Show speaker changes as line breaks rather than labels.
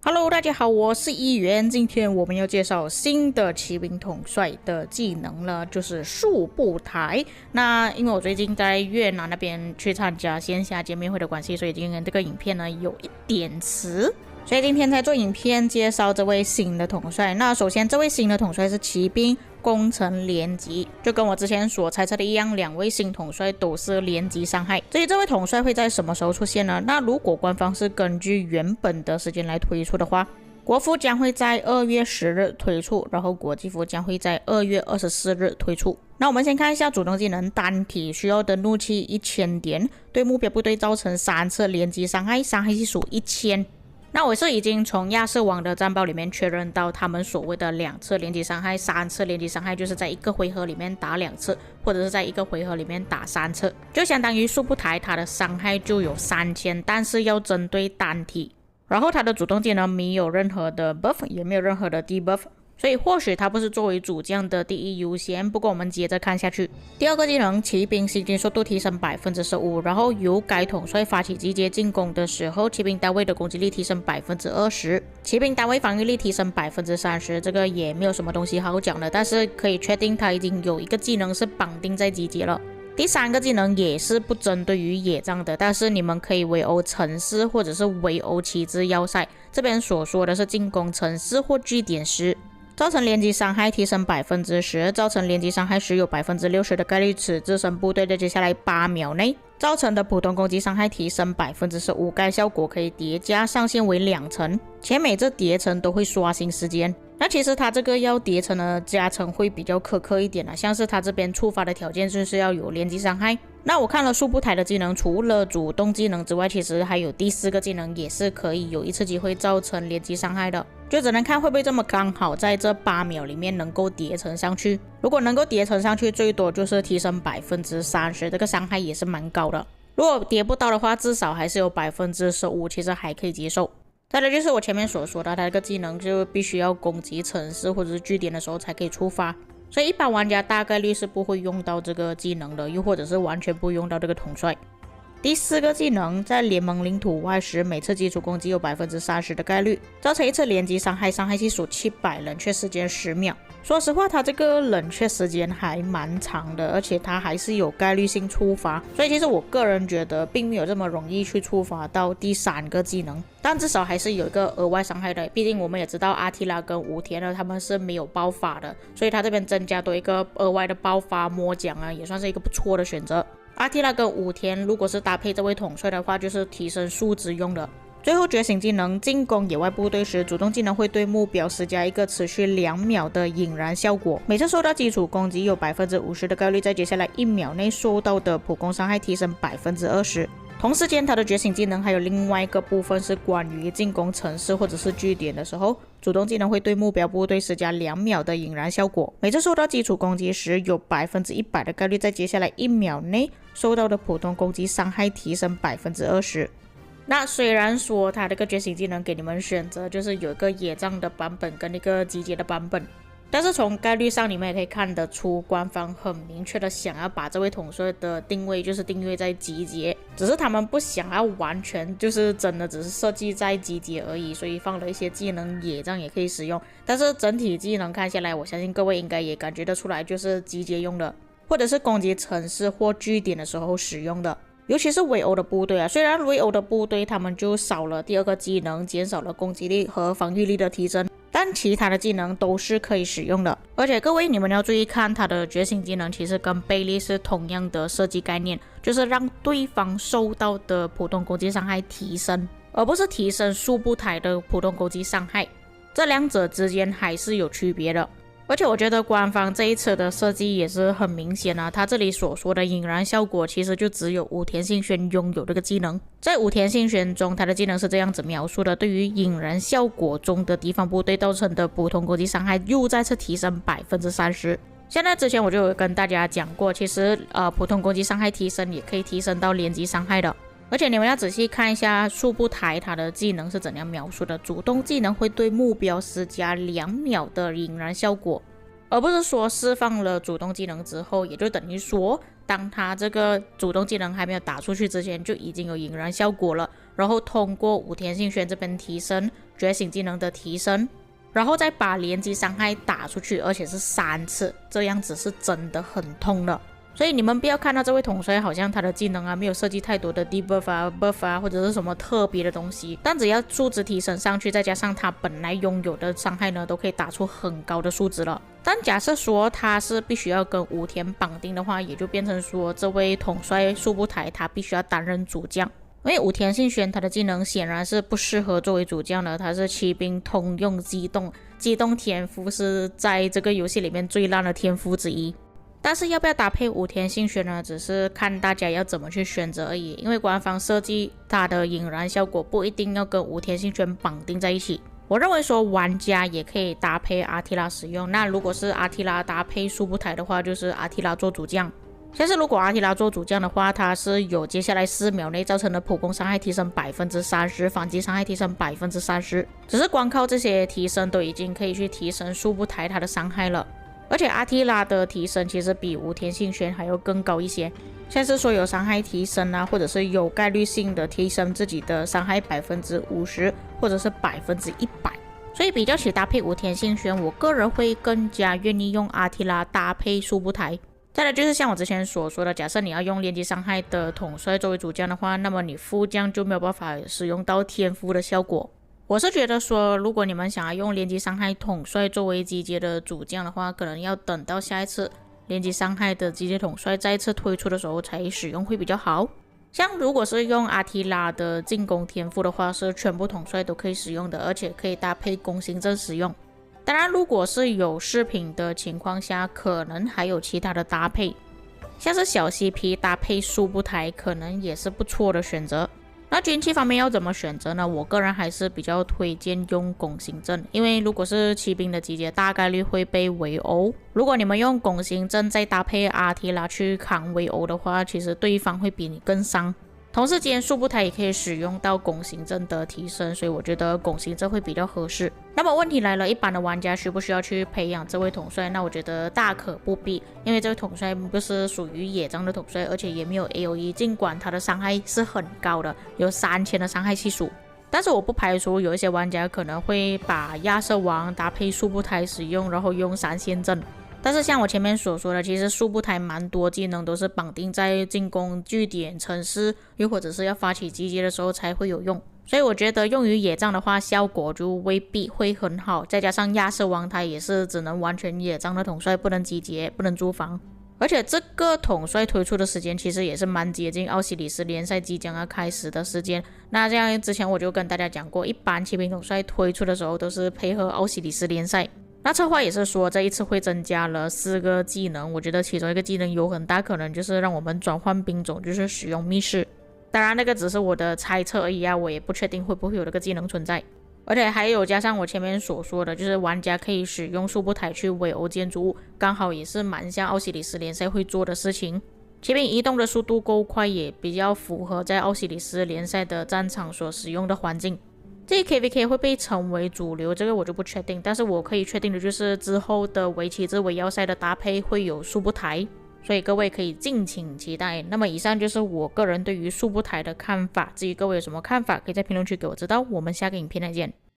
Hello，大家好，我是议员。今天我们要介绍新的骑兵统帅的技能了，就是速步台。那因为我最近在越南那边去参加线下见面会的关系，所以今天这个影片呢有一点迟。所以今天才做影片介绍这位新的统帅。那首先，这位新的统帅是骑兵工程连击，就跟我之前所猜测的一样，两位新统帅都是连击伤害。至于这位统帅会在什么时候出现呢？那如果官方是根据原本的时间来推出的话，国服将会在2月10日推出，然后国际服将会在2月24日推出。那我们先看一下主动技能，单体需要的怒气1000点，对目标部队造成3次连击伤害，伤害系数1000。那我是已经从亚瑟王的战报里面确认到，他们所谓的2次连击伤害、3次连击伤害，就是在一个回合里面打2次，或者是在一个回合里面打3次，就相当于速步台它的伤害就有3000，但是要针对单体。然后它的主动技能没有任何的 buff， 也没有任何的 debuff。所以或许它不是作为主将的第一优先，不过我们接着看下去。第二个技能，骑兵行进速度提升15%，然后由该统帅发起集结进攻的时候，骑兵单位的攻击力提升20%，骑兵单位防御力提升30%。这个也没有什么东西好讲的，但是可以确定它已经有一个技能是绑定在集结了。第三个技能也是不针对于野战的，但是你们可以围殴城市或者是围殴旗帜要塞。这边所说的是进攻城市或据点时，造成连击伤害提升10%，造成连击伤害时有60%的概率，此自身部队在接下来8秒内造成的普通攻击伤害提升15%，该效果可以叠加，上限为2层，且每次叠层都会刷新时间。那其实它这个要叠层的加成会比较苛刻一点像是它这边触发的条件就是要有连击伤害。那我看了速步台的技能，除了主动技能之外，其实还有第4个技能也是可以有一次机会造成连击伤害的，就只能看会不会这么刚好在这8秒里面能够叠层上去。如果能够叠层上去，最多就是提升30%，这个伤害也是蛮高的。如果叠不到的话，至少还是有15%，其实还可以接受。再来就是我前面所说的，它这个技能就必须要攻击城市或者是据点的时候才可以触发，所以一般玩家大概率是不会用到这个技能的，又或者是完全不用到这个统帅。第4个技能，在联盟领土外时，每次基础攻击有30%的概率造成一次连击伤害，伤害系数700，冷却时间10秒。说实话，它这个冷却时间还蛮长的，而且它还是有概率性触发，所以其实我个人觉得并没有这么容易去触发到第3个技能，但至少还是有一个额外伤害的。毕竟我们也知道阿提拉跟武田呢，他们是没有爆发的，所以他这边增加多一个额外的爆发魔奖也算是一个不错的选择。阿提拉跟武田如果是搭配这位统帅的话，就是提升数值用的。最后觉醒技能，进攻野外部队时，主动技能会对目标施加一个持续2秒的引燃效果，每次受到基础攻击有50%的概率在接下来1秒内受到的普攻伤害提升20%。同时间，它的觉醒技能还有另外一个部分是关于进攻城市或者是据点的时候，主动技能会对目标部队施加2秒的引燃效果，每次受到基础攻击时有100%的概率在接下来1秒内受到的普通攻击伤害提升20%。那虽然说它这个觉醒技能给你们选择就是有一个野战的版本跟一个集结的版本，但是从概率上你们也可以看得出，官方很明确的想要把这位统帅的定位就是定位在集结，只是他们不想要完全就是真的只是设计在集结而已，所以放了一些技能野战也可以使用，但是整体技能看下来，我相信各位应该也感觉得出来就是集结用的，或者是攻击城市或据点的时候使用的。尤其是围殴的部队虽然围殴的部队他们就少了第2个技能，减少了攻击力和防御力的提升，但其他的技能都是可以使用的。而且各位你们要注意看，它的觉醒技能其实跟贝利是同样的设计概念，就是让对方受到的普通攻击伤害提升，而不是提升速步台的普通攻击伤害，这两者之间还是有区别的。而且我觉得官方这一次的设计也是很明显它这里所说的引燃效果其实就只有武田信玄拥有这个技能。在武田信玄中，他的技能是这样子描述的，对于引燃效果中的敌方部队造成的普通攻击伤害又再次提升30%。现在之前我就有跟大家讲过，其实普通攻击伤害提升也可以提升到连击伤害的。而且你们要仔细看一下速步台它的技能是怎样描述的，主动技能会对目标施加2秒的引燃效果，而不是说释放了主动技能之后，也就等于说当他这个主动技能还没有打出去之前就已经有引燃效果了，然后通过武田信玄这边提升觉醒技能的提升，然后再把连击伤害打出去，而且是3次，这样子是真的很痛的。所以你们不要看到这位统帅好像他的技能没有设计太多的 debuff buff 或者是什么特别的东西，但只要数值提升上去，再加上他本来拥有的伤害呢，都可以打出很高的数值了。但假设说他是必须要跟武田绑定的话，也就变成说这位统帅速不台他必须要担任主将，因为武田信玄他的技能显然是不适合作为主将的，他是骑兵通用机动天赋是在这个游戏里面最烂的天赋之一。但是要不要搭配武田信玄呢？只是看大家要怎么去选择而已。因为官方设计它的引燃效果不一定要跟武田信玄绑定在一起。我认为说玩家也可以搭配阿提拉使用。那如果是阿提拉搭配速不台的话，就是阿提拉做主将。像是如果阿提拉做主将的话，它是有接下来4秒内造成的普攻伤害提升 30%， 反击伤害提升 30%。只是光靠这些提升都已经可以去提升速不台它的伤害了。而且阿提拉的提升其实比武田信玄还要更高一些，像是说有伤害提升或者是有概率性的提升自己的伤害 50%， 或者是 100%。所以比较起搭配武田信玄，我个人会更加愿意用阿提拉搭配速不台。再来就是像我之前所说的，假设你要用连击伤害的统帅作为主将的话，那么你副将就没有办法使用到天赋的效果。我是觉得说，如果你们想要用连击伤害统帅作为集结的主将的话，可能要等到下一次连击伤害的集结统帅再次推出的时候才使用会比较好。像如果是用阿提拉的进攻天赋的话，是全部统帅都可以使用的，而且可以搭配弓形阵使用。当然如果是有饰品的情况下，可能还有其他的搭配，像是小 CP 搭配速不台可能也是不错的选择。那军器方面要怎么选择呢？我个人还是比较推荐用弓形阵，因为如果是骑兵的集结，大概率会被围殴。如果你们用弓形阵再搭配阿提拉去扛围殴的话，其实对方会比你更伤。同时间速不台也可以使用到弓形阵的提升，所以我觉得弓形阵会比较合适。那么问题来了，一般的玩家需不需要去培养这位统帅？那我觉得大可不必，因为这位统帅不是属于野战的统帅，而且也没有 AOE， 尽管他的伤害是很高的，有3000的伤害系数。但是我不排除有一些玩家可能会把亚瑟王搭配速不台使用，然后用3线阵。但是像我前面所说的，其实速不台蛮多技能都是绑定在进攻据点、城市，又或者是要发起集结的时候才会有用。所以我觉得用于野战的话，效果就未必会很好。再加上亚瑟王他也是只能完全野战的统帅，不能集结，不能驻防。而且这个统帅推出的时间其实也是蛮接近奥西里斯联赛即将要开始的时间。那这样之前我就跟大家讲过，一般骑兵统帅推出的时候都是配合奥西里斯联赛。那策划也是说这一次会增加了4个技能，我觉得其中一个技能有很大可能就是让我们转换兵种，就是使用密室。当然那个只是我的猜测而已我也不确定会不会有这个技能存在。而且还有加上我前面所说的，就是玩家可以使用速不台去围殴建筑物，刚好也是蛮像奥西里斯联赛会做的事情。骑兵移动的速度够快，也比较符合在奥西里斯联赛的战场所使用的环境。这 KVK 会被称为主流，这个我就不确定，但是我可以确定的就是之后的围棋至围要塞的搭配会有速不台，所以各位可以敬请期待。那么以上就是我个人对于速不台的看法，至于各位有什么看法，可以在评论区给我知道。我们下个影片再见。